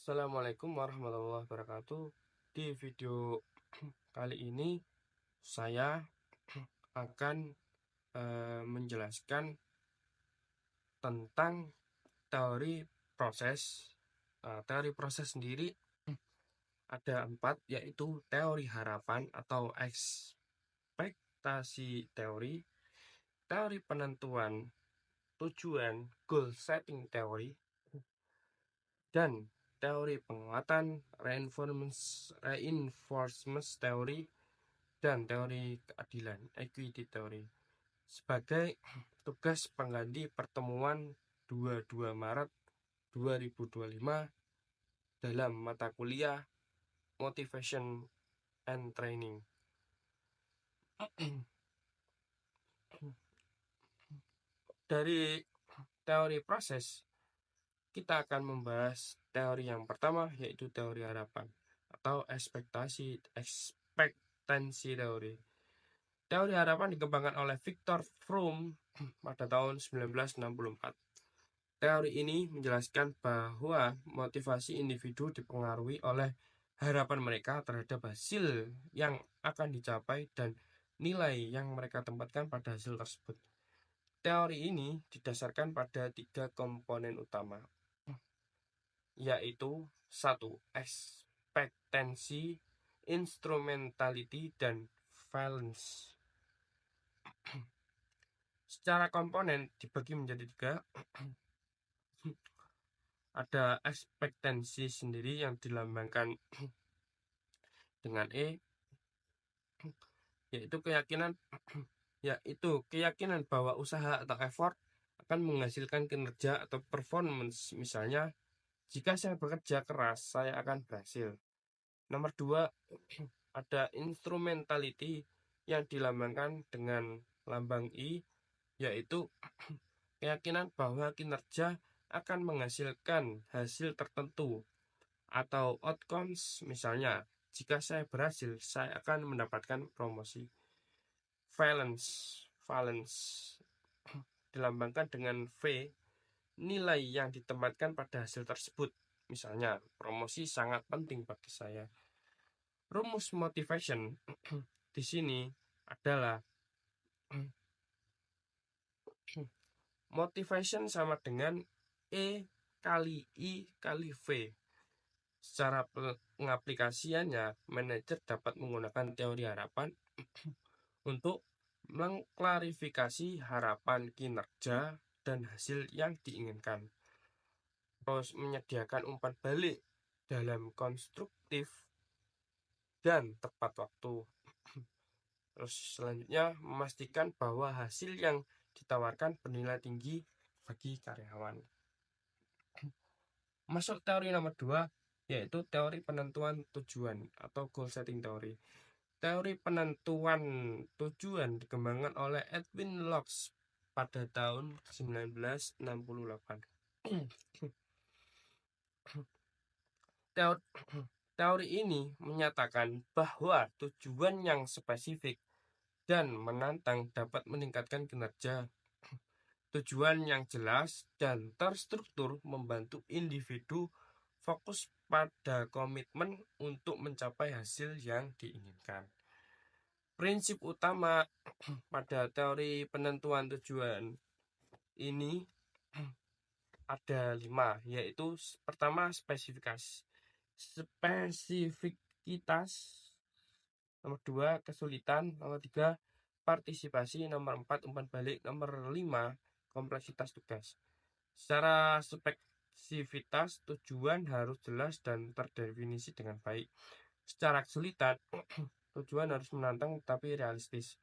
Assalamualaikum warahmatullahi wabarakatuh. Di video kali ini saya akan menjelaskan tentang teori proses. Teori proses sendiri ada 4, yaitu teori harapan atau ekspektasi teori, teori penentuan tujuan goal setting teori, dan teori penguatan reinforcement teori, dan teori keadilan equity teori sebagai tugas pengganti pertemuan 22 Maret 2025 dalam mata kuliah Motivation and Training. Dari teori proses, kita akan membahas teori yang pertama, yaitu teori harapan atau ekspektansi teori. Teori harapan dikembangkan oleh Viktor Fromm pada tahun 1964. Teori ini menjelaskan bahwa motivasi individu dipengaruhi oleh harapan mereka terhadap hasil yang akan dicapai dan nilai yang mereka tempatkan pada hasil tersebut. Teori ini didasarkan pada 3 komponen utama, yaitu 1. Ekspektansi, instrumentality, dan valence. Secara komponen dibagi menjadi 3. Ada ekspektansi sendiri yang dilambangkan dengan E, yaitu keyakinan bahwa usaha atau effort akan menghasilkan kinerja atau performance. Misalnya, jika saya bekerja keras, saya akan berhasil. Nomor 2, ada instrumentality yang dilambangkan dengan lambang I, yaitu keyakinan bahwa kinerja akan menghasilkan hasil tertentu atau outcomes. Misalnya, jika saya berhasil, saya akan mendapatkan promosi. Valence dilambangkan dengan V, nilai yang ditempatkan pada hasil tersebut. Misalnya, promosi sangat penting bagi saya. Rumus motivation di sini adalah motivation sama dengan E kali I kali V. Secara pengaplikasiannya, manajer dapat menggunakan teori harapan untuk mengklarifikasi harapan kinerja dan hasil yang diinginkan. Terus menyediakan umpan balik dalam konstruktif dan tepat waktu. Terus selanjutnya memastikan bahwa hasil yang ditawarkan bernilai tinggi bagi karyawan. Masuk teori nomor 2, yaitu teori penentuan tujuan atau goal setting teori. Teori penentuan tujuan dikembangkan oleh Edwin Locke pada tahun 1968. Teori ini menyatakan bahwa tujuan yang spesifik dan menantang dapat meningkatkan kinerja. Tujuan yang jelas dan terstruktur membantu individu fokus pada komitmen untuk mencapai hasil yang diinginkan. Prinsip utama pada teori penentuan tujuan ini ada 5, yaitu pertama spesifikitas, nomor 2 kesulitan, nomor 3 partisipasi, nomor 4 umpan balik, nomor 5 kompleksitas tugas. Secara spesifitas, tujuan harus jelas dan terdefinisi dengan baik. Secara kesulitan, tujuan harus menantang tapi realistis.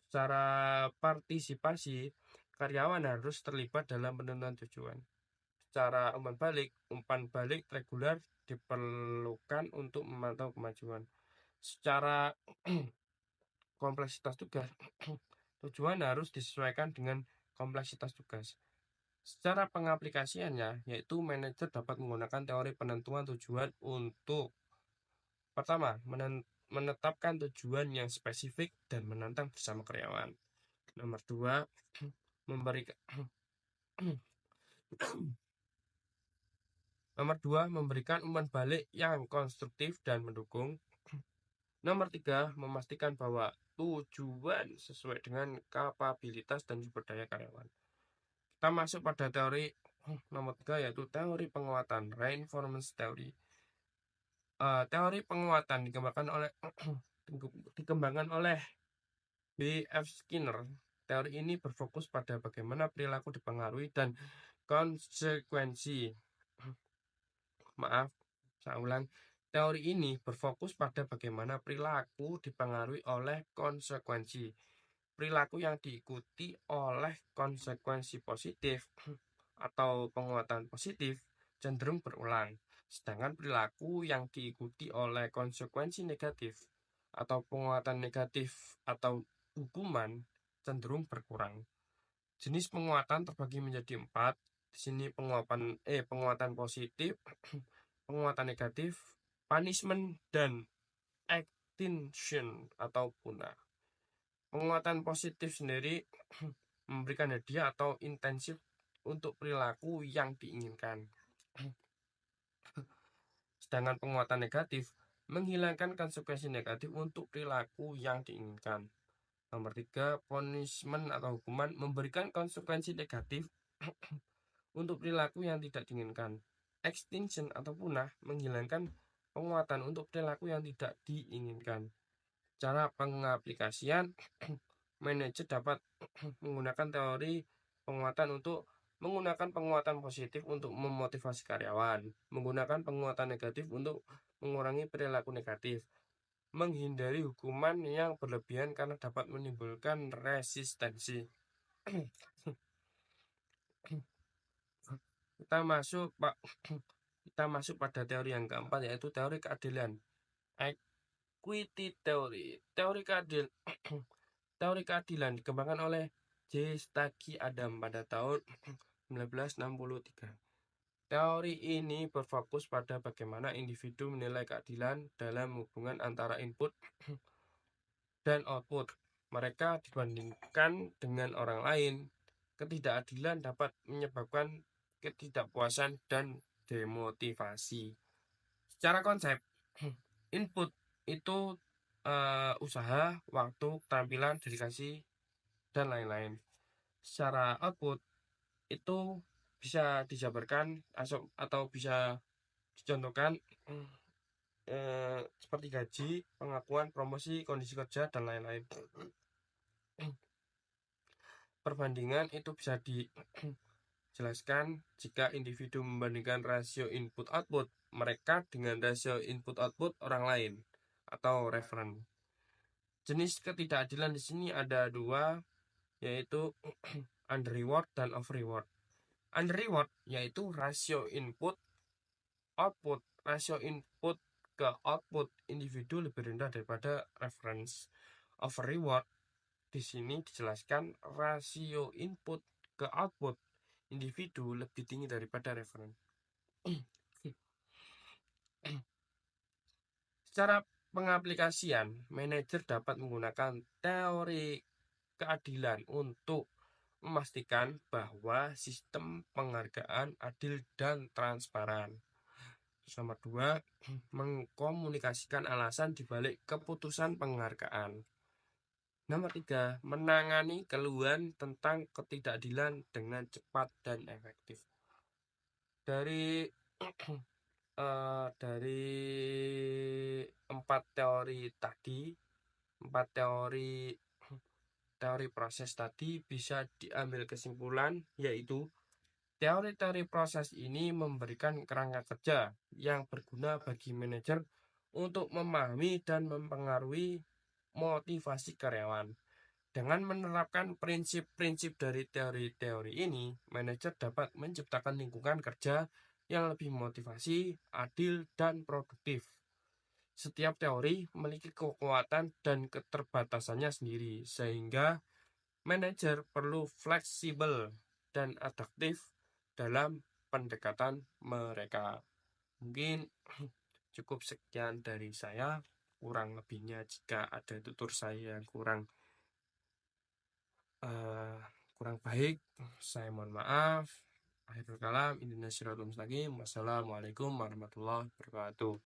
Secara partisipasi, karyawan harus terlibat dalam penentuan tujuan. Secara umpan balik reguler diperlukan untuk memantau kemajuan. Secara kompleksitas tugas, tujuan harus disesuaikan dengan kompleksitas tugas. Secara pengaplikasiannya, yaitu manajer dapat menggunakan teori penentuan tujuan untuk pertama, menetapkan tujuan yang spesifik dan menantang bersama karyawan. Nomor 2, Nomor 2, memberikan umpan balik yang konstruktif dan mendukung. Nomor 3, memastikan bahwa tujuan sesuai dengan kapabilitas dan sumber daya karyawan. Kita masuk pada teori nomor 3, yaitu teori penguatan, reinforcement theory. Teori penguatan dikembangkan oleh B.F. Skinner. Teori ini berfokus pada bagaimana perilaku dipengaruhi dan konsekuensi. Maaf, saya ulang. Teori ini berfokus pada bagaimana perilaku dipengaruhi oleh konsekuensi. Perilaku yang diikuti oleh konsekuensi positif atau penguatan positif cenderung berulang, sedangkan perilaku yang diikuti oleh konsekuensi negatif atau penguatan negatif atau hukuman cenderung berkurang. Jenis penguatan terbagi menjadi 4. Di sini penguatan positif, penguatan negatif, punishment, dan extinction atau punah. Penguatan positif sendiri memberikan hadiah atau intensif untuk perilaku yang diinginkan. Sedangkan penguatan negatif menghilangkan konsekuensi negatif untuk perilaku yang diinginkan. Nomor 3, punishment atau hukuman memberikan konsekuensi negatif untuk perilaku yang tidak diinginkan. Extinction atau punah menghilangkan penguatan untuk perilaku yang tidak diinginkan. Cara pengaplikasian, manajer dapat menggunakan teori penguatan untuk menggunakan penguatan positif untuk memotivasi karyawan, menggunakan penguatan negatif untuk mengurangi perilaku negatif, menghindari hukuman yang berlebihan karena dapat menimbulkan resistensi. Kita masuk pada teori yang keempat, yaitu teori keadilan. Equity theory. Teori keadilan dikembangkan oleh J. Staggy Adam pada tahun 1963. Teori ini berfokus pada bagaimana individu menilai keadilan dalam hubungan antara input dan output mereka dibandingkan dengan orang lain. Ketidakadilan dapat menyebabkan ketidakpuasan dan demotivasi. Secara konsep, input itu usaha, waktu, keterampilan, dedikasi, dan lain-lain. Secara output itu bisa dijabarkan atau bisa dicontohkan seperti gaji, pengakuan, promosi, kondisi kerja, dan lain-lain. Perbandingan itu bisa dijelaskan jika individu membandingkan rasio input-output mereka dengan rasio input-output orang lain atau referen. Jenis ketidakadilan di sini ada 2, yaitu under reward dan over reward. Under reward yaitu rasio input output. Rasio input ke output individu lebih rendah daripada reference. Over reward di sini dijelaskan rasio input ke output individu lebih tinggi daripada reference. Secara pengaplikasian, manajer dapat menggunakan teori keadilan untuk memastikan bahwa sistem penghargaan adil dan transparan. Nomor 2, mengkomunikasikan alasan dibalik keputusan penghargaan. Nomor 3, menangani keluhan tentang ketidakadilan dengan cepat dan efektif. Dari 4 teori proses tadi bisa diambil kesimpulan, yaitu teori-teori proses ini memberikan kerangka kerja yang berguna bagi manajer untuk memahami dan mempengaruhi motivasi karyawan. Dengan menerapkan prinsip-prinsip dari teori-teori ini, manajer dapat menciptakan lingkungan kerja yang lebih motivasi, adil, dan produktif. Setiap teori memiliki kekuatan dan keterbatasannya sendiri, sehingga manajer perlu fleksibel dan adaptif dalam pendekatan mereka. Mungkin cukup sekian dari saya. Kurang lebihnya jika ada tutur saya yang kurang baik, saya mohon maaf. Akhirul kalam, Indonesia Mustaqim. Wassalamualaikum warahmatullahi wabarakatuh.